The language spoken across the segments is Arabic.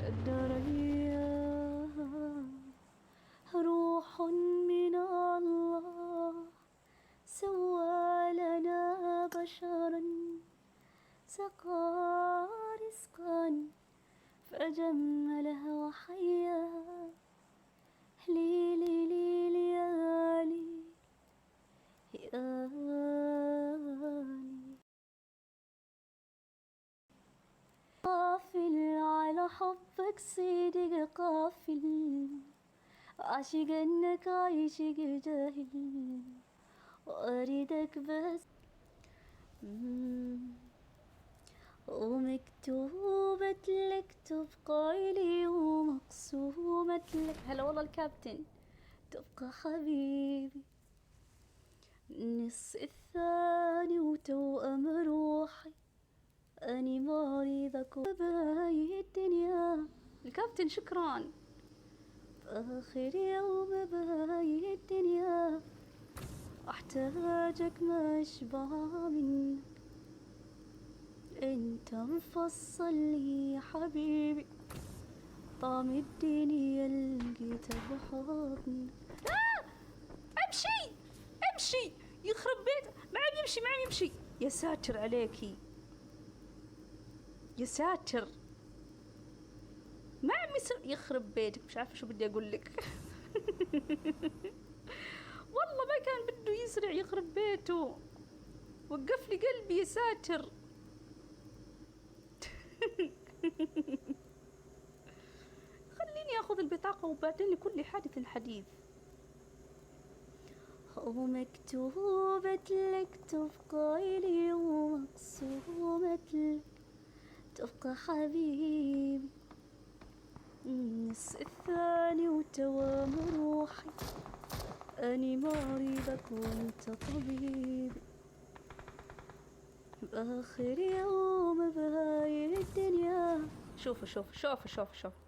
الدريا روح من الله سوى لنا بشرا سقى رزقا فجمله وحيا ليلي ليلي يالي يالي قافل على حبك صدق قافل عاشق انك عايشق جاهل واريدك بس ومكتوبة لك تبقى لي ومقسومة لك هلا والله الكابتن تبقى حبيبي النص الثاني وتوأم روحي أني مريضك وبهاي الدنيا الكابتن شكرا آخر يوم بهاي الدنيا أحتاجك ما أشبع منك أنت مفصل لي حبيبي طعم الدنيا لقيته بحضنك امشي امشي يخرب بيت ما عم يمشي ما عم يمشي يا ساتر عليكي يا ساتر ما عم يصير يخرب بيتك مش عارفه شو بدي اقول لك والله ما كان بده يسرع يخرب بيته وقف لي قلبي يا ساتر خليني اخذ البطاقه وبعدين لكل حادث حديث ومكتوبة لك تبقى لي ومقسومة لك تبقى حبيبي النص الثاني وتوام روحي أني مريضك وأنت طبيبي بآخر يوم بهاي الدنيا شوفوا شوفوا شوفوا شوفوا شوفوا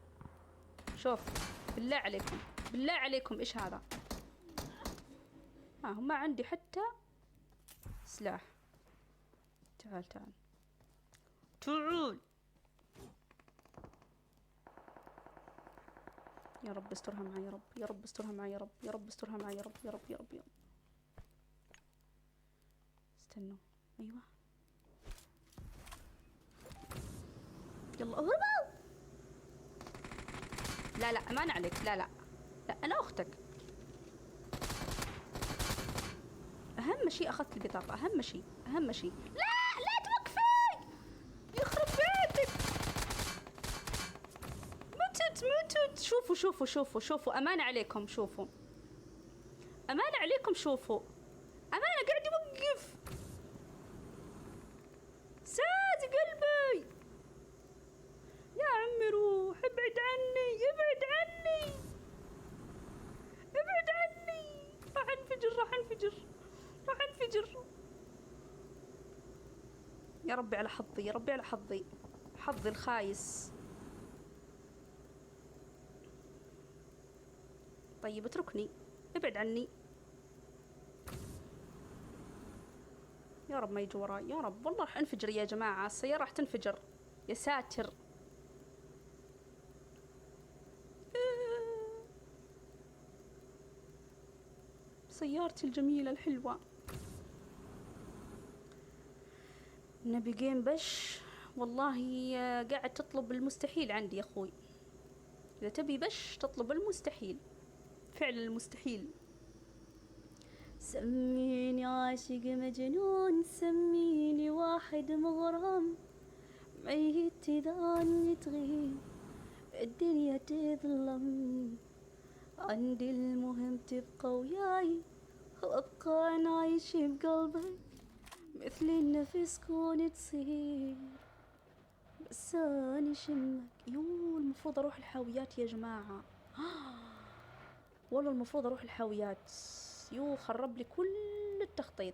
شوفوا بالله عليكم بالله عليكم إيش هذا ما عندي حتى سلاح تعال تعال تعال يا رب استرها معي يا رب يا رب استرها معي يا رب يا رب استرها معي يا رب يا رب يا رب يا رب استنوا ايوه يلا اهربوا لا لا امان عليك لا لا لا انا اختك اهم شيء اخذت البطاقه اهم شيء اهم شيء لا توقفي يخرب بيتك متت شوفوا شوفوا شوفوا شوفوا امان عليكم شوفوا امان عليكم شوفوا امان قاعد يوقف ساز قلبي يا عمي روح ابعد عني ابعد عني ابعد عني راح انفجر راح انفجر راح انفجر يا ربي على حظي يا ربي على حظي حظي الخايس طيب اتركني ابعد عني يا رب ما يجي وراي يا رب والله راح انفجر يا جماعة السيارة راح تنفجر يا ساتر سيارتي الجميلة الحلوة نبي جيم بش والله قاعد تطلب المستحيل عندي يا اخوي اذا تبي بش تطلب المستحيل فعل المستحيل سميني عاشق مجنون سميني واحد مغرم ميت اذا عني تغيب الدنيا تظلم عندي المهم تبقى وياي وابقى انا عايش بقلبك مثل النفس كون تصير بس اني شمك المفروض اروح الحاويات يا جماعة والله المفروض اروح الحاويات خرب لي كل التخطيط